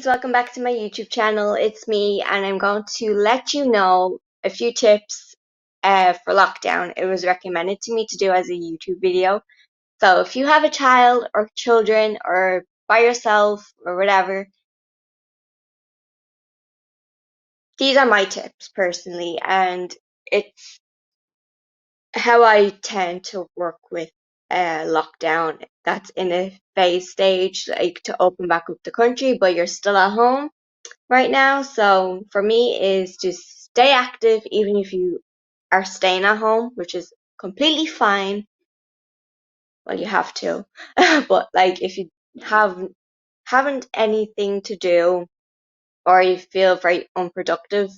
welcome back to my YouTube channel. It's me, and I'm going to let you know a few tips for lockdown. It was recommended to me to do as a YouTube video. So if you have a child or children or by yourself or whatever, these are my tips personally, and it's how I tend to work with lockdown that's in a phase stage, like to open back up the country, but you're still at home right now. So for me is to stay active even if you are staying at home, which is completely fine. Well, you have to, but like if you haven't anything to do or you feel very unproductive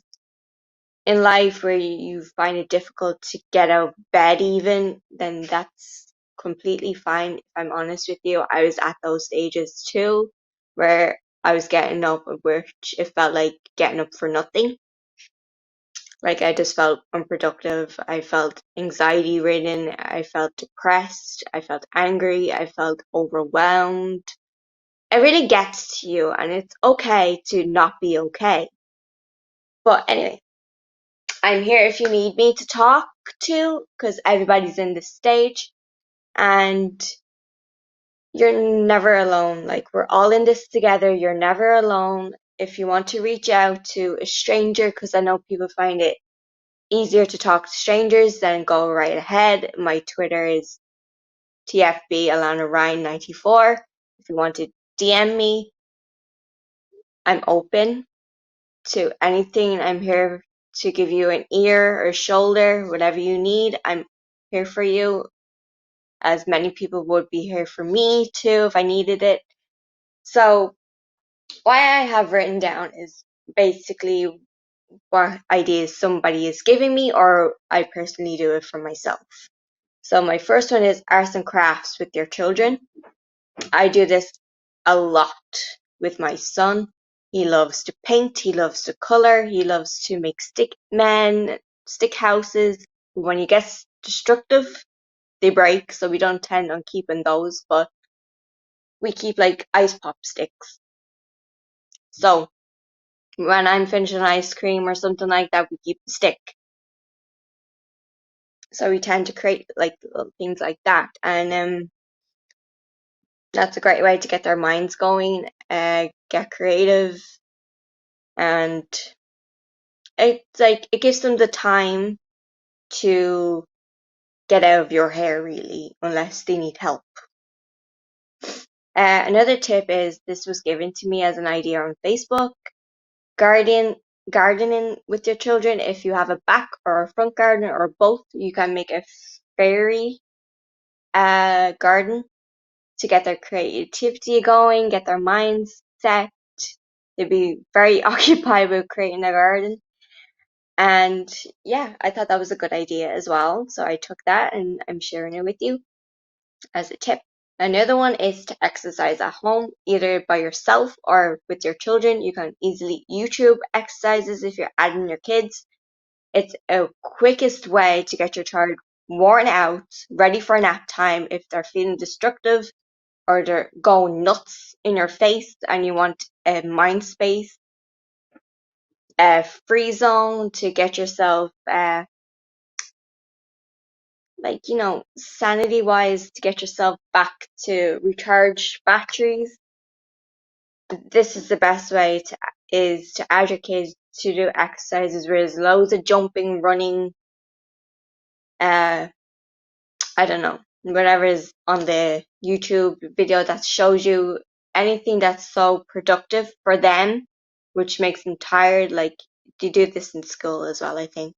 in life where you find it difficult to get out of bed even, then that's completely fine. If I'm honest with you, I was at those stages too, where I was getting up, which it felt like getting up for nothing. Like I just felt unproductive. I felt anxiety ridden. I felt depressed. I felt angry. I felt overwhelmed. It really gets to you, and it's okay to not be okay. But anyway, I'm here if you need me to talk to, because everybody's in this stage, and you're never alone. Like, we're all in this together. You're never alone. If you want to reach out to a stranger, because I know people find it easier to talk to strangers, then go right ahead. My Twitter is TFB Alanna Ryan 94. If you want to DM me, I'm open to anything. I'm here to give you an ear or shoulder, whatever you need. I'm here for you, as many people would be here for me too if I needed it. So what I have written down is basically what ideas somebody is giving me, or I personally do it for myself. So my first one is arts and crafts with your children. I do this a lot with my son. He loves to paint, he loves to color, he loves to make stick houses. When he gets destructive, they break, so we don't tend on keeping those, but we keep like ice pop sticks. So when I'm finishing ice cream or something like that, we keep the stick. So we tend to create like little things like that, and that's a great way to get their minds going, get creative, and it's like it gives them the time to get out of your hair, really, unless they need help. Another tip is, this was given to me as an idea on Facebook. Gardening with your children. If you have a back or a front garden or both, you can make a fairy garden to get their creativity going, get their minds set. They'd be very occupied with creating a garden. And yeah, I thought that was a good idea as well. So I took that and I'm sharing it with you as a tip. Another one is to exercise at home, either by yourself or with your children. You can easily YouTube exercises if you're adding your kids. It's a quickest way to get your child worn out, ready for nap time if they're feeling destructive or they're going nuts in your face and you want a mind space, a free zone to get yourself sanity wise, to get yourself back to recharge batteries. This is the best way to add your kids to do exercises where there's loads of jumping, running, I don't know, whatever is on the YouTube video that shows you anything that's so productive for them, which makes them tired. Like, you do this in school as well, I think,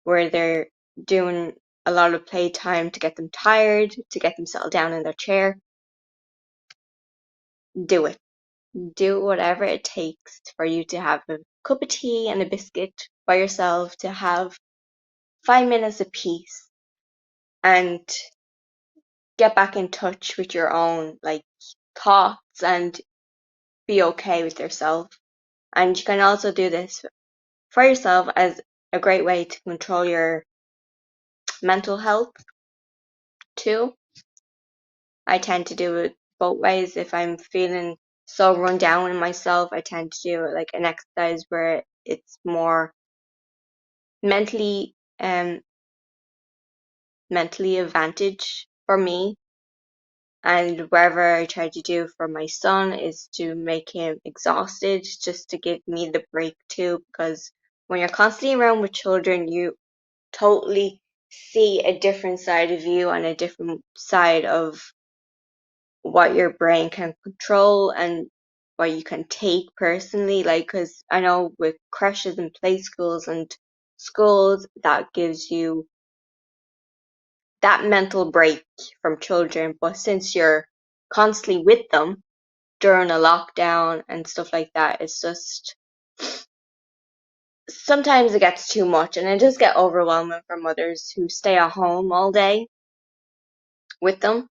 where they're doing a lot of playtime to get them tired, to get them settled down in their chair. Do it. Do whatever it takes for you to have a cup of tea and a biscuit by yourself, to have 5 minutes of peace, and get back in touch with your own thoughts and be okay with yourself. And you can also do this for yourself as a great way to control your mental health too. I tend to do it both ways. If I'm feeling so run down in myself, I tend to do like an exercise where it's more mentally mentally advantage for me. And whatever I try to do for my son is to make him exhausted, just to give me the break too, because when you're constantly around with children, you totally see a different side of you and a different side of what your brain can control and what you can take personally. Like, because I know with creches and play schools and schools, that gives you that mental break from children. But since you're constantly with them during a lockdown and stuff like that, it's just sometimes it gets too much, and it does get overwhelming for mothers who stay at home all day with them.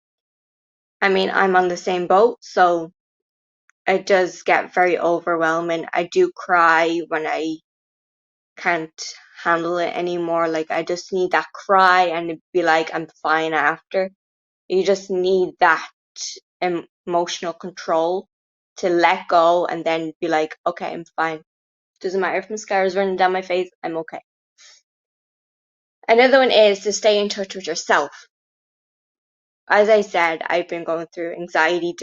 I mean, I'm on the same boat, so it does get very overwhelming. I do cry when I can't handle it anymore. Like, I just need that cry and it'd be like I'm fine after. You just need that emotional control to let go and then be like, okay, I'm fine. Doesn't matter if mascara's running down my face, I'm okay. Another one is to stay in touch with yourself. As I said, I've been going through anxiety,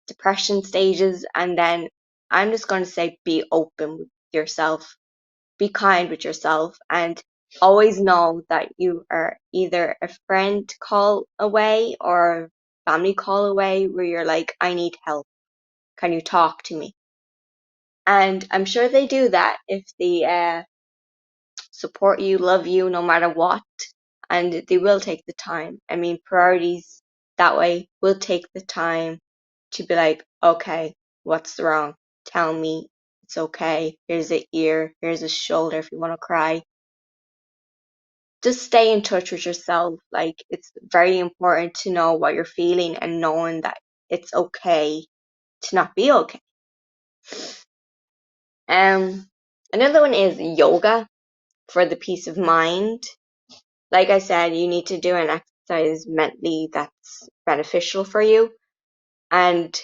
depression stages, and then I'm just going to say be open with yourself, be kind with yourself, and always know that you are either a friend call away or family call away where you're like, I need help. Can you talk to me? And I'm sure they do that if they support you, love you, no matter what, and they will take the time. I mean, priorities that way will take the time to be like, okay, what's wrong? Tell me, it's okay. Here's a ear, here's a shoulder if you want to cry. Just stay in touch with yourself. Like, it's very important to know what you're feeling and knowing that it's okay to not be okay. Um, Another one is yoga for the peace of mind. Like I said, you need to do an exercise mentally that's beneficial for you, and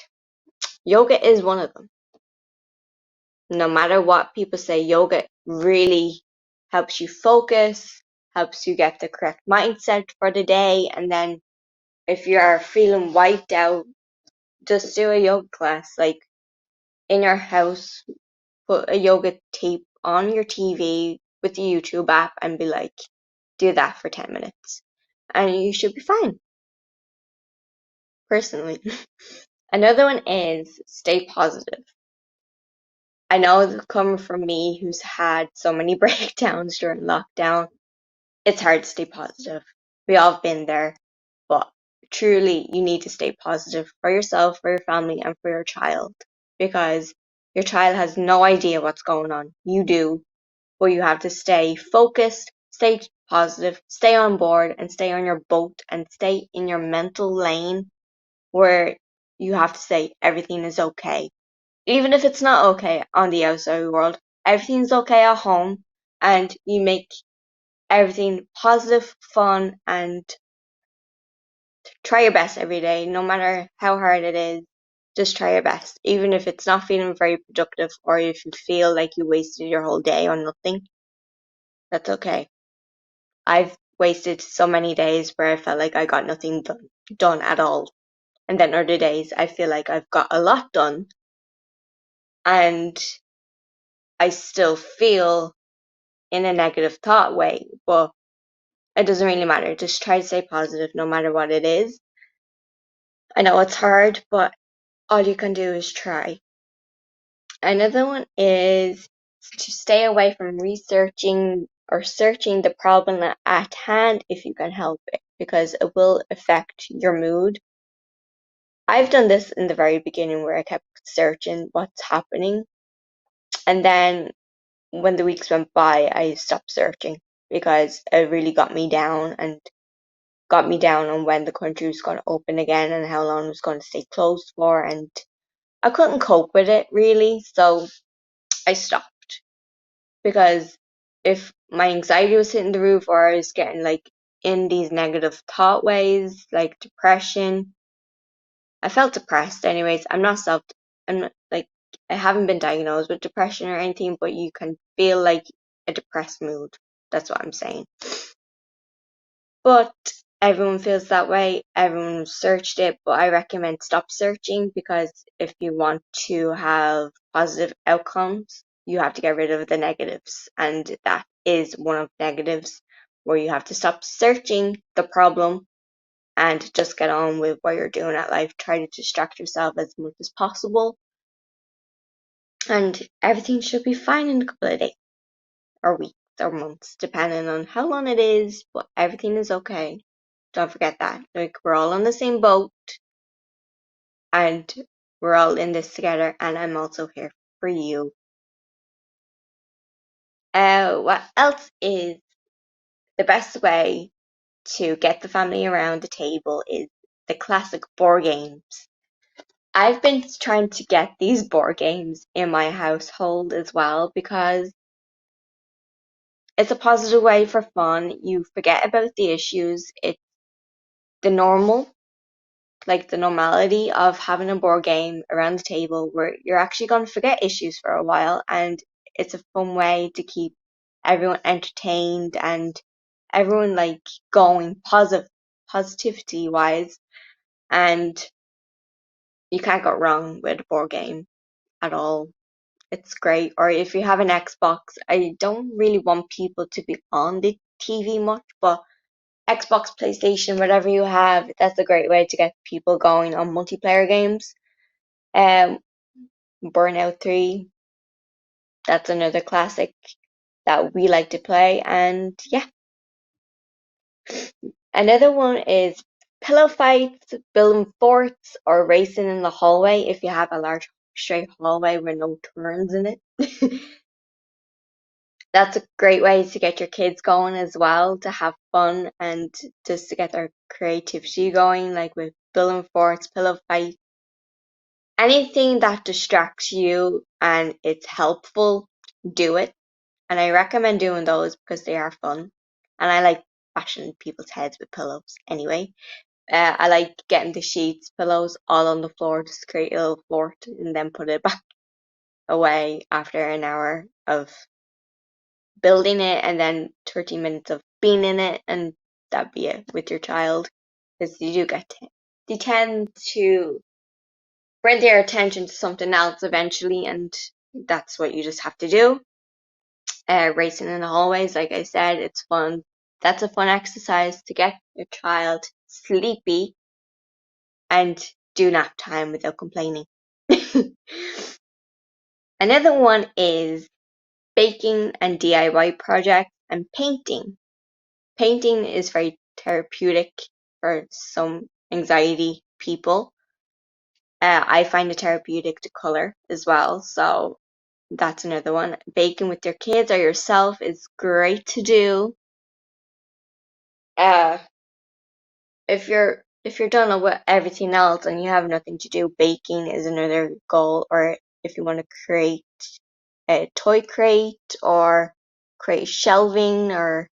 yoga is one of them. No matter what people say, yoga really helps you focus, helps you get the correct mindset for the day, and then if you're feeling wiped out, just do a yoga class. Like, in your house, put a yoga tape on your TV with the YouTube app and be like, do that for 10 minutes. And you should be fine, personally. Another one is stay positive. I know that coming from me, who's had so many breakdowns during lockdown, it's hard to stay positive. We all have been there, but truly, you need to stay positive for yourself, for your family, and for your child, because your child has no idea what's going on. You do, but you have to stay focused, stay positive, stay on board, and stay on your boat, and stay in your mental lane where you have to say everything is okay. Even if it's not okay on the outside world, everything's okay at home, and you make everything positive, fun, and try your best every day, no matter how hard it is. Just try your best, even if it's not feeling very productive or if you feel like you wasted your whole day on nothing. That's okay. I've wasted so many days where I felt like I got nothing done at all. And then other days I feel like I've got a lot done and I still feel in a negative thought way, but it doesn't really matter. Just try to stay positive no matter what it is. I know it's hard, but all you can do is try. Another one is to stay away from researching or searching the problem at hand if you can help it, because it will affect your mood. I've done this in the very beginning where I kept searching what's happening, and then when the weeks went by, I stopped searching because it really got me down and got me down on when the country was going to open again and how long it was going to stay closed for, and I couldn't cope with it really, so I stopped. Because if my anxiety was hitting the roof or I was getting like in these negative thought ways, like depression, I felt depressed anyways. I'm not I'm like, I haven't been diagnosed with depression or anything, but you can feel like a depressed mood. That's what I'm saying. But everyone feels that way. Everyone searched it, but I recommend stop searching, because if you want to have positive outcomes, you have to get rid of the negatives, and that is one of the negatives, where you have to stop searching the problem and just get on with what you're doing at life. Try to distract yourself as much as possible, and everything should be fine in a couple of days or weeks or months, depending on how long it is, but everything is okay. Don't forget that. Like, we're all on the same boat, and we're all in this together, and I'm also here for you. What else is the best way to get the family around the table is the classic board games. I've been trying to get these board games in my household as well, because it's a positive way for fun. You forget about the issues. It's the normal, like the normality of having a board game around the table, where you're actually going to forget issues for a while, and it's a fun way to keep everyone entertained and everyone like going positivity wise, and you can't go wrong with a board game at all. It's great. Or if you have an Xbox, I don't really want people to be on the TV much, but Xbox, PlayStation, whatever you have, that's a great way to get people going on multiplayer games. Um, Burnout 3, that's another classic that we like to play. And yeah, another one is pillow fights, building forts, or racing in the hallway if you have a large straight hallway with no turns in it. That's a great way to get your kids going as well, to have fun and just to get their creativity going, like with building forts, pillow fights, anything that distracts you and it's helpful, do it. And I recommend doing those because they are fun. And I like bashing people's heads with pillows anyway. I like getting the sheets, pillows all on the floor, just create a little fort and then put it back away after an hour of building it, and then 30 minutes of being in it, and that'd be it with your child. Because you do get they tend to bring their attention to something else eventually, and that's what you just have to do. Racing in the hallways, like I said, it's fun. That's a fun exercise to get your child sleepy and do nap time without complaining. Another one is baking and DIY projects and painting. Painting is very therapeutic for some anxiety people. I find it therapeutic to color as well, so that's another one. Baking with your kids or yourself is great to do. Uh, if you're done with everything else and you have nothing to do, baking is another goal. Or if you want to create a toy crate or create shelving or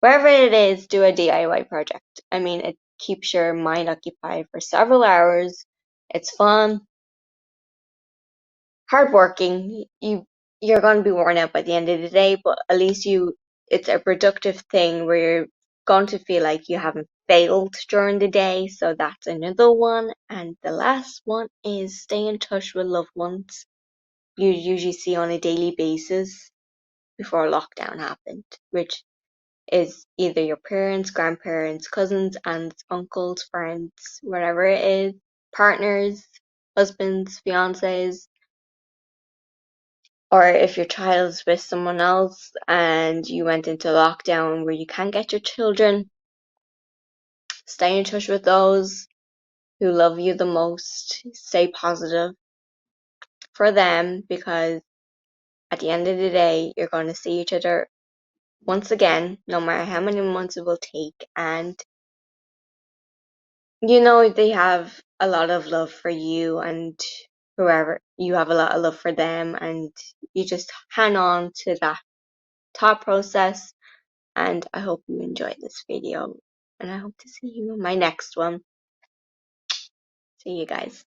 wherever it is, do a DIY project. I mean, it keeps your mind occupied for several hours. It's fun, hardworking. You're going to be worn out by the end of the day, but at least it's a productive thing where you're going to feel like you haven't failed during the day. So that's another one. And the last one is stay in touch with loved ones you usually see on a daily basis before lockdown happened, which is either your parents, grandparents, cousins, aunts, uncles, friends, whatever it is, partners, husbands, fiancés, or if your child's with someone else and you went into lockdown where you can't get your children, stay in touch with those who love you the most. Stay positive for them, because at the end of the day, you're going to see each other once again, no matter how many months it will take, and they have a lot of love for you, and whoever, you have a lot of love for them, and you just hang on to that thought process. And I hope you enjoyed this video, and I hope to see you in my next one. See you guys.